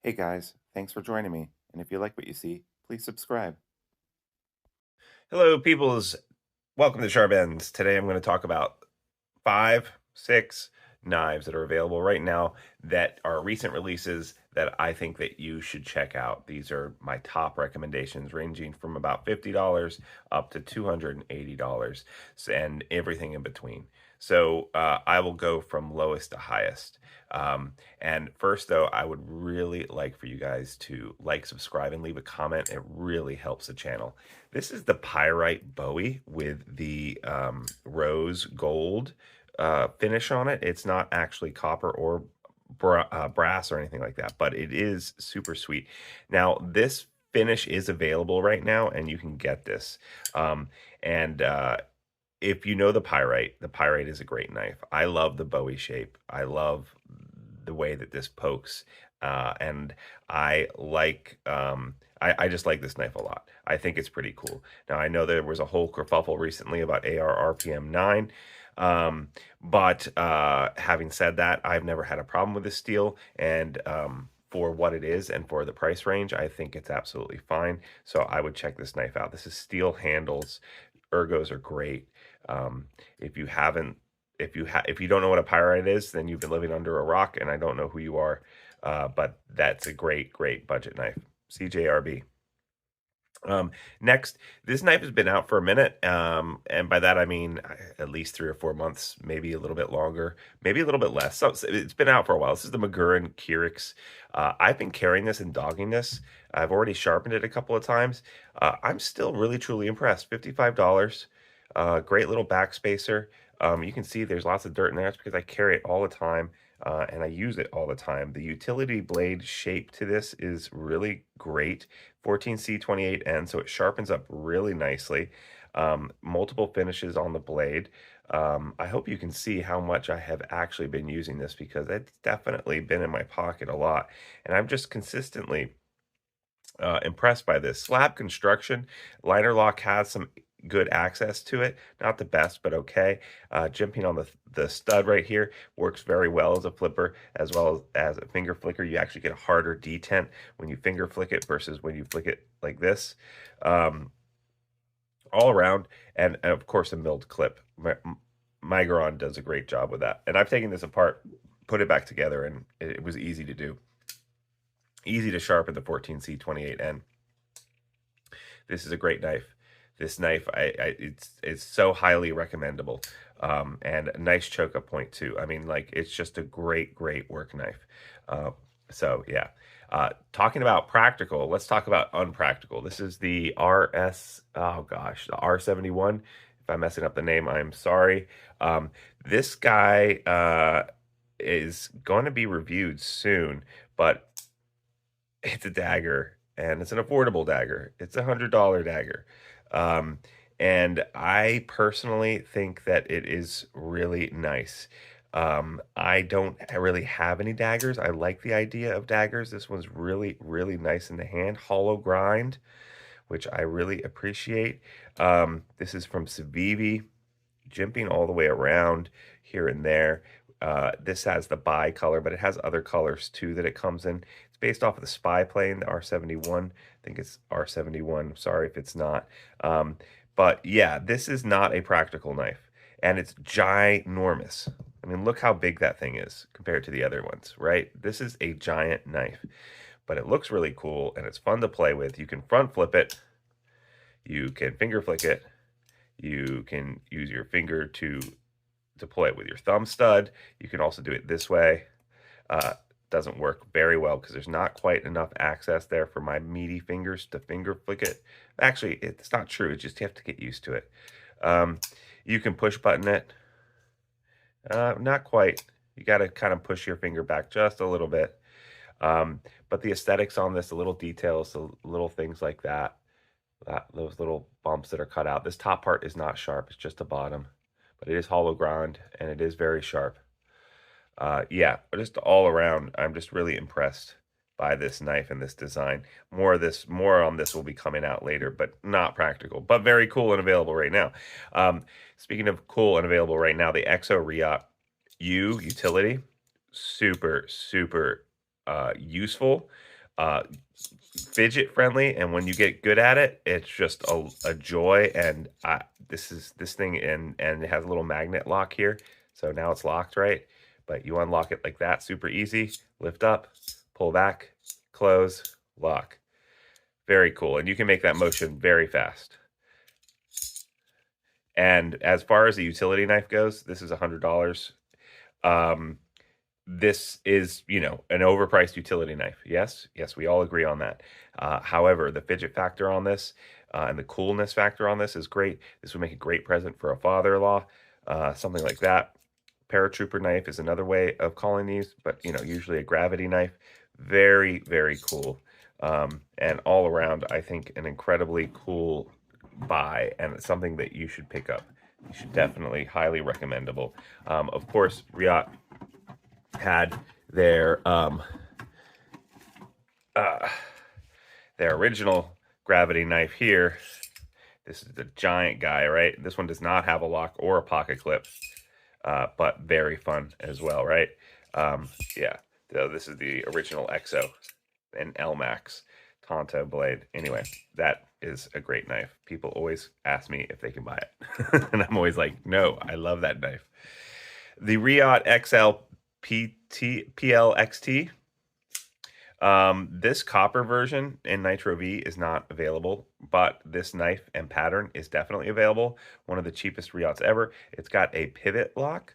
Hey guys, thanks for joining me. And if you like what you see, please subscribe. Hello, peoples. Welcome to Sharp Ends. Today I'm going to talk about five, six knives that are available right now that are recent releases that I think that you should check out. These are my top recommendations, ranging from about $50 up to $280 and everything in between. So I will go from lowest to highest. And first, though, I would really like for you guys to like, subscribe, and leave a comment. It really helps the channel. This is the Pyrite Bowie with the rose gold finish on it. It's not actually copper or brass or anything like that, but it is super sweet. Now, this finish is available right now, and you can get this. And if you know the pyrite is a great knife. I love the Bowie shape. I love the way that this pokes, and I like. I just like this knife a lot. I think it's pretty cool. Now I know there was a whole kerfuffle recently about AR RPM 9, but having said that, I've never had a problem with this steel, and for what it is and for the price range, I think it's absolutely fine. So I would check this knife out. This is steel handles. Ergos are great. If you haven't, if you don't know what a pyrite is, then you've been living under a rock, and I don't know who you are. But that's a great budget knife. CJRB. Next, this knife has been out for a minute, and by that I mean at least 3 or 4 months, maybe a little bit longer, maybe a little bit less. So it's been out for a while. This is the Magurin Kyrix. I've been carrying this and dogging this. I've already sharpened it a couple of times. I'm still really truly impressed. $55. Great little backspacer. You can see there's lots of dirt in there. That's because I carry it all the time. And I use it all the time. The utility blade shape to this is really great. 14C28N, so it sharpens up really nicely. Multiple finishes on the blade. I hope you can see how much I have actually been using this, because it's definitely been in my pocket a lot. And I'm just consistently impressed by this. Slab construction. Liner lock has some good access to it. Not the best, but okay. Jimping on the stud right here works very well as a flipper, as well as a finger flicker. You actually get a harder detent when you finger flick it versus when you flick it like this. All around, and of course a milled clip. Migron does a great job with that. And I've taken this apart, put it back together, and it was easy to do. Easy to sharpen the 14C28N. This is a great knife. This knife, it's so highly recommendable, and a nice choke up point too. I mean, like, it's just a great work knife. So yeah. Talking about practical, let's talk about unpractical. This is the RS. Oh gosh, the R71. If I'm messing up the name, I'm sorry. This guy is going to be reviewed soon, but it's a dagger, and it's an affordable dagger. It's $100 dagger. Um, and I personally think that it is really nice. I don't really have any daggers. I like the idea of daggers. This one's really nice in the hand. Hollow grind, which I really appreciate. This is from Civivi, jimping all the way around here and there. This has the bi-color, but it has other colors too that it comes in. It's based off of the Spy plane, the R71. I think it's R71. Sorry if it's not. But yeah, this is not a practical knife, and it's ginormous. I mean, look how big that thing is compared to the other ones, right? This is a giant knife, but it looks really cool, and it's fun to play with. You can front flip it. You can finger flick it. You can use your finger to deploy it with your thumb stud. You can also do it this way. Doesn't work very well because there's not quite enough access there for my meaty fingers to finger flick it. Actually, it's not true. It's just you have to get used to it. You can push button it. Not quite. You got to kind of push your finger back just a little bit. But the aesthetics on this, the little details, the little things like that, those little bumps that are cut out. This top part is not sharp. It's just the bottom, but it is hollow ground, and it is very sharp. Yeah, but just all around, I'm just really impressed by this knife and this design. More on this will be coming out later, but not practical, but very cool and available right now. Speaking of cool and available right now, the Exo Riot U utility, super useful. fidget friendly, and when you get good at it, it's just a joy. And this thing, and it has a little magnet lock here, so now it's locked, right? But you unlock it like that, super easy. Lift up, pull back, close, lock. Very cool, and you can make that motion very fast. And as far as the utility knife goes, this is $100. This is, an overpriced utility knife. Yes, we all agree on that. However, the fidget factor on this and the coolness factor on this is great. This would make a great present for a father-in-law, something like that. Paratrooper knife is another way of calling these, but usually a gravity knife. Very, very cool. And all around, I think an incredibly cool buy, and it's something that you should pick up. You should definitely, highly recommendable. Of course, Riot had their original gravity knife here. This is the giant guy, right? This one does not have a lock or a pocket clip, but very fun as well, right? Yeah, so this is the original EXO and LMAX Tonto blade. Anyway, that is a great knife. People always ask me if they can buy it, and I'm always like, no, I love that knife. The Riot XL PLXT. This copper version in Nitro V is not available, but this knife and pattern is definitely available. One of the cheapest Riots ever. It's got a pivot lock,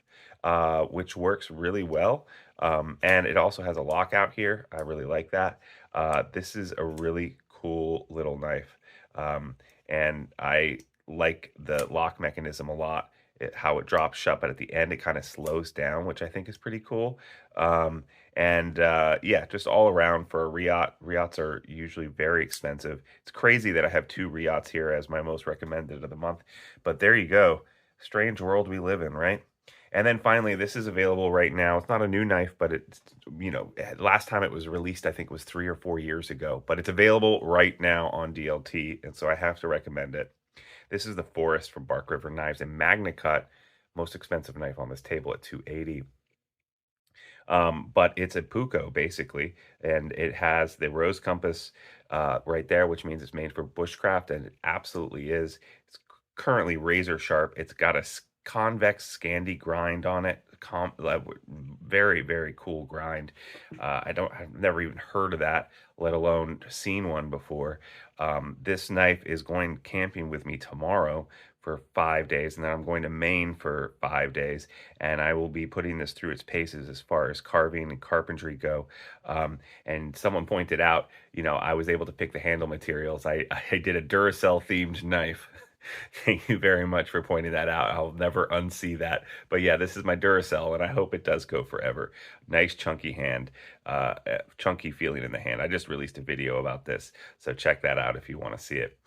which works really well. And it also has a lockout here. I really like that. This is a really cool little knife. And I like the lock mechanism a lot. How it drops shut, but at the end it kind of slows down, which I think is pretty cool. Yeah, just all around for a Riot. Riots are usually very expensive. It's crazy that I have 2 Riots here as my most recommended of the month, but there you go. Strange world we live in, right? And then finally, this is available right now. It's not a new knife, but it's, last time it was released, I think it was 3 or 4 years ago, but it's available right now on DLT, and so I have to recommend it. This is the Forest from Bark River Knives, and MagnaCut, most expensive knife on this table at $280. But it's a Puukko, basically, and it has the rose compass right there, which means it's made for bushcraft, and it absolutely is. It's currently razor sharp. It's got a convex Scandi grind on it. Very, very cool grind. I've never even heard of that, let alone seen one before. This knife is going camping with me tomorrow for 5 days, and then I'm going to Maine for 5 days, and I will be putting this through its paces as far as carving and carpentry go. And someone pointed out, I was able to pick the handle materials. I did a Duracell themed knife. Thank you very much for pointing that out. I'll never unsee that. But yeah, this is my Duracell, and I hope it does go forever. Nice chunky hand, chunky feeling in the hand. I just released a video about this, so check that out if you want to see it.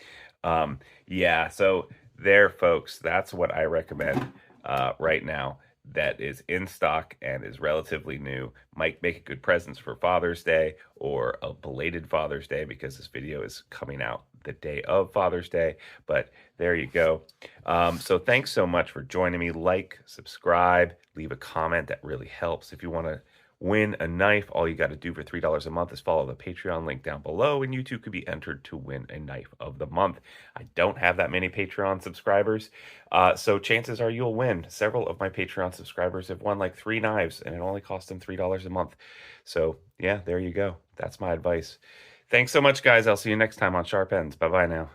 Yeah, so there, folks, that's what I recommend right now. That is in stock and is relatively new. Might make a good presents for Father's Day or a belated Father's Day, because this video is coming out the day of Father's Day. But there you go. So thanks so much for joining me. Like, subscribe, leave a comment. That really helps. If you want to win a knife, all you got to do for $3 a month is follow the Patreon link down below, and you too could be entered to win a knife of the month. I don't have that many Patreon subscribers, so chances are you'll win. Several of my Patreon subscribers have won like 3 knives, and it only cost them $3 a month. So yeah, there you go. That's my advice. Thanks so much, guys. I'll see you next time on Sharp Ends. Bye-bye now.